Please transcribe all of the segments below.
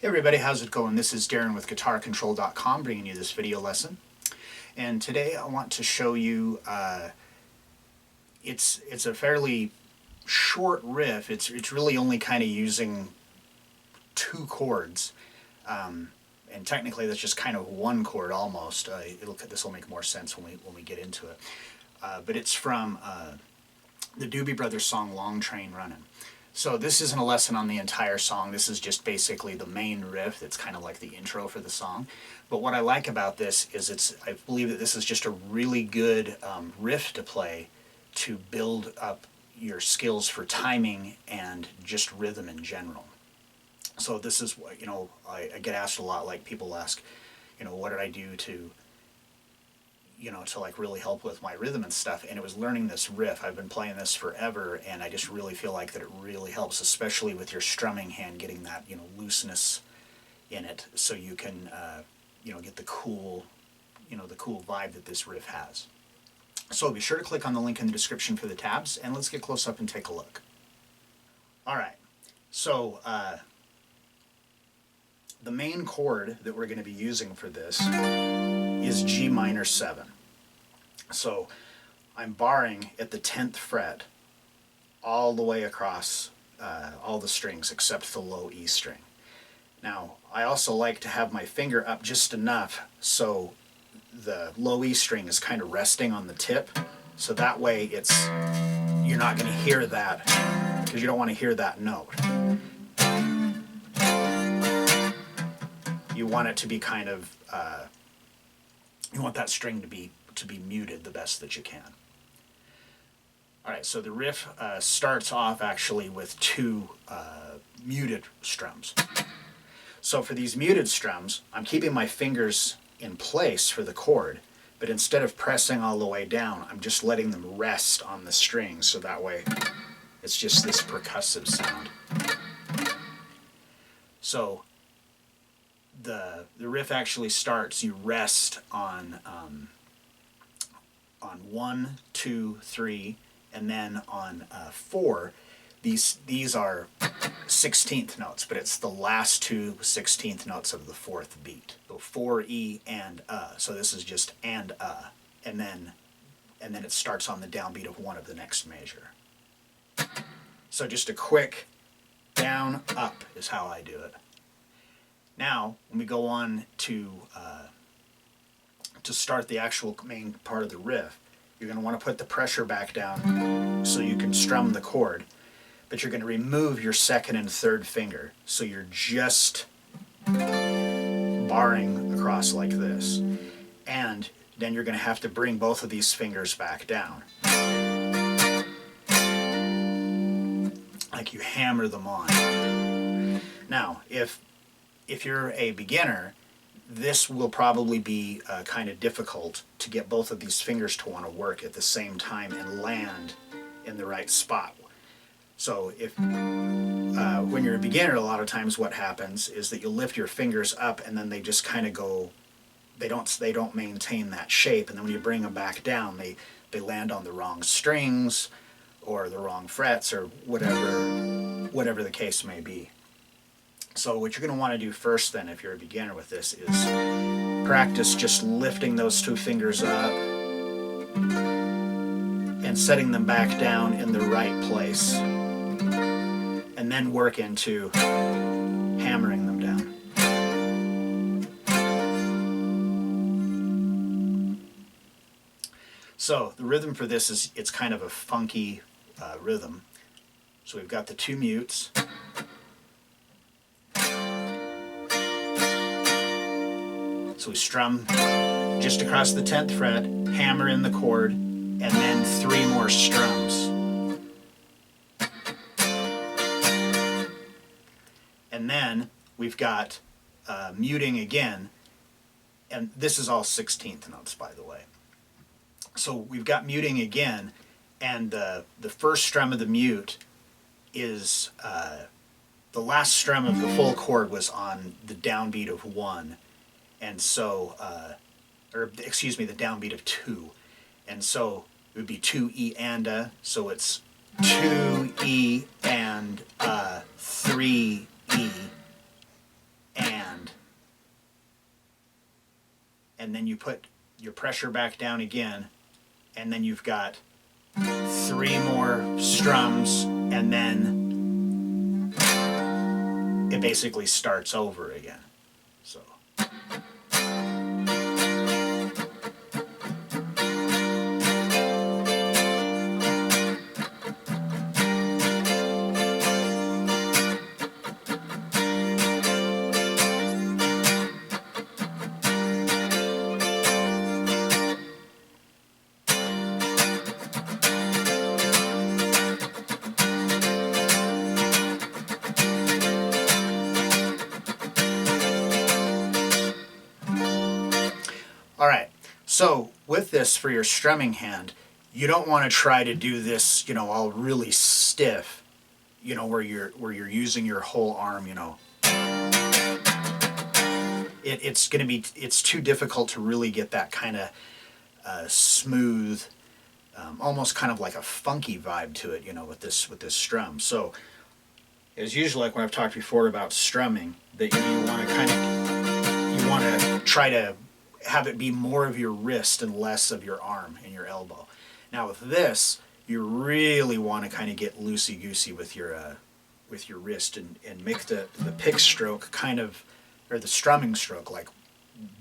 Hey everybody, how's it going? This is Darrin with GuitarControl.com bringing you this video lesson. And today I want to show you, it's a fairly short riff. It's really only kind of using two chords. And technically that's just kind of one chord almost. This will make more sense when we get into it. But it's from the Doobie Brothers song Long Train Runnin'. So this isn't a lesson on the entire song. This is just basically the main riff. It's kind of like the intro for the song. But what I like about this is I believe that this is just a really good riff to play to build up your skills for timing and just rhythm in general. So this is what, I get asked a lot, like people ask, what did I do to like really help with my rhythm and stuff, and it was learning this riff. I've been playing this forever, and I just really feel like that it really helps, especially with your strumming hand, getting that, looseness in it, so you can, get the cool, the cool vibe that this riff has. So be sure to click on the link in the description for the tabs, and let's get close up and take a look. Alright, so, the main chord that we're going to be using for this is G minor 7. So I'm barring at the 10th fret all the way across all the strings except the low E string. Now I also like to have my finger up just enough so the low E string is kind of resting on the tip, so that way you're not going to hear that, because you don't want to hear that note. You want it to be kind of you want that string to be muted the best that you can. Alright, so the riff starts off actually with two muted strums. So for these muted strums, I'm keeping my fingers in place for the chord, but instead of pressing all the way down, I'm just letting them rest on the string, so that way it's just this percussive sound. So the riff actually starts, you rest on 1, 2, 3, and then on 4. These are 16th notes, but it's the last two 16th notes of the fourth beat. So 4, E, and so this is just and then it starts on the downbeat of 1 of the next measure. So just a quick down, up is how I do it. Now, when we go on to start the actual main part of the riff, you're going to want to put the pressure back down so you can strum the chord, but you're going to remove your second and third finger, so you're just barring across like this. And then you're going to have to bring both of these fingers back down, like you hammer them on. Now, if you're a beginner, this will probably be kind of difficult to get both of these fingers to want to work at the same time and land in the right spot. So if when you're a beginner, a lot of times what happens is that you'll lift your fingers up and then they just kind of go, they don't maintain that shape, and then when you bring them back down, they land on the wrong strings or the wrong frets or whatever the case may be. So what you're going to want to do first then, if you're a beginner with this, is practice just lifting those two fingers up and setting them back down in the right place, and then work into hammering them down. So the rhythm for this is, it's kind of a funky rhythm. So we've got the two mutes. So we strum just across the 10th fret, hammer in the chord, and then 3 more strums. And then we've got muting again, and this is all 16th notes, by the way. So we've got muting again, and the first strum of the mute is, the last strum of the full chord was on the downbeat of 1. And so, the downbeat of 2. And so it would be 2 E and A, so it's 2 E and 3 E and then you put your pressure back down again, and then you've got 3 more strums, and then it basically starts over again. So. All right, so with this for your strumming hand, you don't want to try to do this, all really stiff, where you're using your whole arm, It's too difficult to really get that kind of smooth, almost kind of like a funky vibe to it, with this strum. So it's usually like when I've talked before about strumming, that you want to try to have it be more of your wrist and less of your arm and your elbow. Now with this, you really want to kind of get loosey-goosey with your wrist and make the pick stroke kind of, or the strumming stroke, like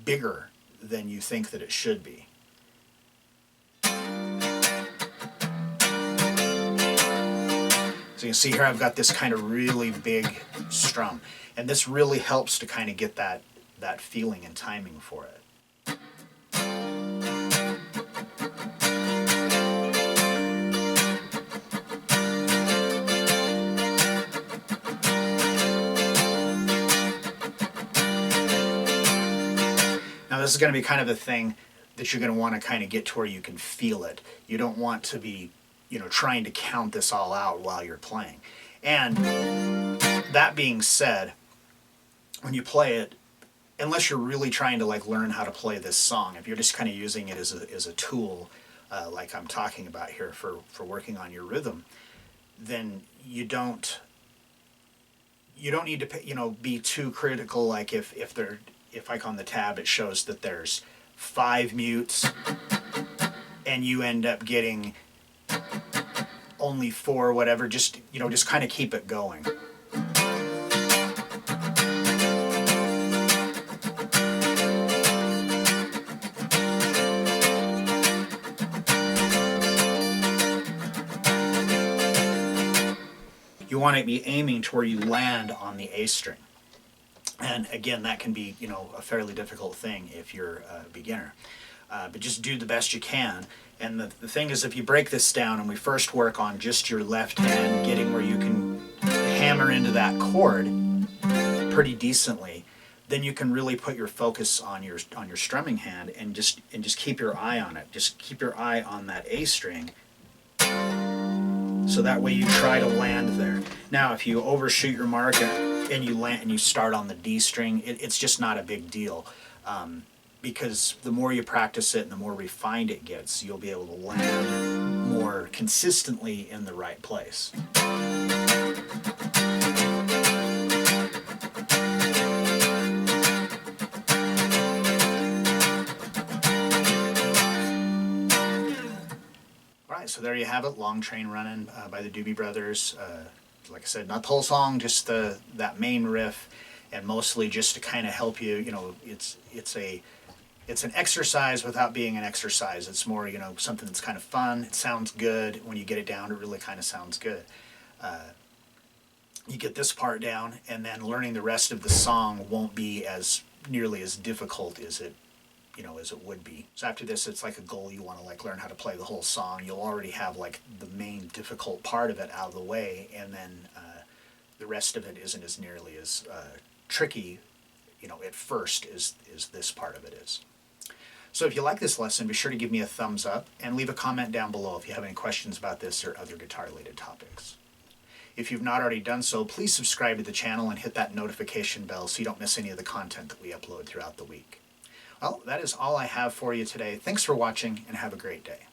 bigger than you think that it should be. So you can see here I've got this kind of really big strum, and this really helps to kind of get that feeling and timing for it. Now this is going to be kind of the thing that you're going to want to kind of get to where you can feel it. You don't want to be, trying to count this all out while you're playing. And that being said, when you play it, unless you're really trying to learn how to play this song, if you're just kind of using it as a tool, like I'm talking about here for working on your rhythm, then you don't need to be too critical. Like if like on the tab it shows that there's 5 mutes and you end up getting only 4, whatever, just kind of keep it going. You want to be aiming to where you land on the A string. And again, that can be, a fairly difficult thing if you're a beginner. But just do the best you can. And the thing is, if you break this down and we first work on just your left hand, getting where you can hammer into that chord pretty decently, then you can really put your focus on your strumming hand and just keep your eye on it. Just keep your eye on that A string. So that way you try to land there. Now, if you overshoot your mark and you land and you start on the D string, it's just not a big deal, because the more you practice it and the more refined it gets, you'll be able to land more consistently in the right place. So there you have it, Long Train Runnin' by the Doobie Brothers. Like I said, not the whole song, just that main riff, and mostly just to kind of help you. It's an exercise without being an exercise. It's more, something that's kind of fun. It sounds good when you get it down. It really kind of sounds good. You get this part down, and then learning the rest of the song won't be as nearly as difficult as it would be. So after this, it's like a goal. You want to learn how to play the whole song. You'll already have the main difficult part of it out of the way, and then the rest of it isn't as nearly as tricky, at first as this part of it is. So if you like this lesson, be sure to give me a thumbs up and leave a comment down below if you have any questions about this or other guitar-related topics. If you've not already done so, please subscribe to the channel and hit that notification bell so you don't miss any of the content that we upload throughout the week. Well, that is all I have for you today. Thanks for watching, and have a great day.